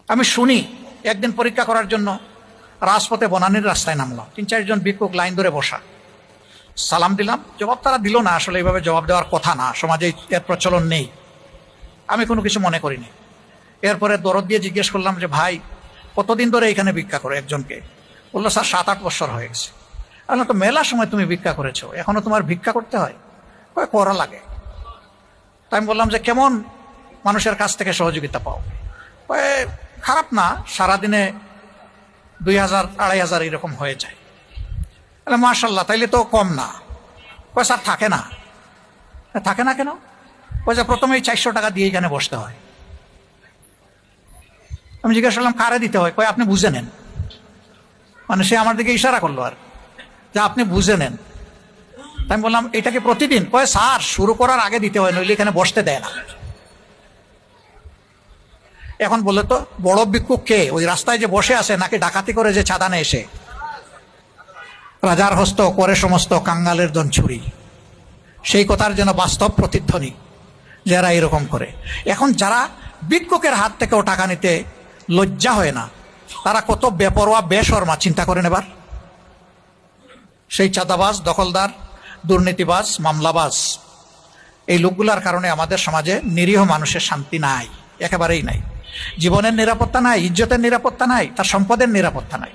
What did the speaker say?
আমি শুনি একদিন পরীক্ষা করার জন্য রাজপথে বনানীর রাস্তায় নামলাম, 3-4 জন ভিক্ষুক লাইন ধরে বসা। সালাম দিলাম, জবাব তারা দিল না। আসলে এইভাবে জবাব দেওয়ার কথা না, সমাজে এর প্রচলন নেই। আমি কোনো কিছু মনে করিনি। এরপরে দরদ দিয়ে জিজ্ঞেস করলাম যে ভাই, কতদিন ধরে এখানে ভিক্ষা করো? একজনকে বললো, স্যার 7-8 বছর হয়ে গেছে। আমি তো মেলা সময় তুমি ভিক্ষা করেছো, এখনো তোমার ভিক্ষা করতে হয়? করা লাগে। তাই আমি বললাম যে কেমন মানুষের কাছ থেকে সহযোগিতা পাও? খারাপ না, সারাদিনে 2000-2500 এরকম হয়ে যায়। মাশাল্লাহ, তাইলে তো কম না। স্যার থাকে না। থাকে না কেন? যে প্রথমেই 400 টাকা দিয়ে এখানে বসতে হয়। আমি জিজ্ঞাসা করলাম কারে দিতে হয়? আপনি বুঝে নেন। মানে সে আমার দিকে ইশারা করলো আর, যে আপনি বুঝে নেন। আমি বললাম এটা কি প্রতিদিন? স্যার শুরু করার আগে দিতে হয়, নইলে এখানে বসতে দেয় না। এখন বলে তো বড় ভিক্ষুক কে? ওই রাস্তায় যে বসে আছে, নাকি ডাকাতি করে যে চাঁদা নেয় এসে? রাজার হস্ত করে সমস্ত কাঙ্গালের দন ছুরি, সেই কথার যেন বাস্তব প্রতিধ্বনি যারা এরকম করে। এখন যারা ভিক্ষুকের হাত থেকেও টাকা নিতে লজ্জা হয় না, তারা কত বেপরোয়া বেশরমা চিন্তা করেন এবার। সেই চাঁদাবাজ, দখলদার, দুর্নীতিবাজ, মামলাবাজ, এই লোকগুলার কারণে আমাদের সমাজে নিরীহ মানুষের শান্তি নাই, একেবারেই নাই। জীবনের নিরাপত্তা নাই, ইজ্জতের নিরাপত্তা নাই, তার সম্পদের নিরাপত্তা নাই।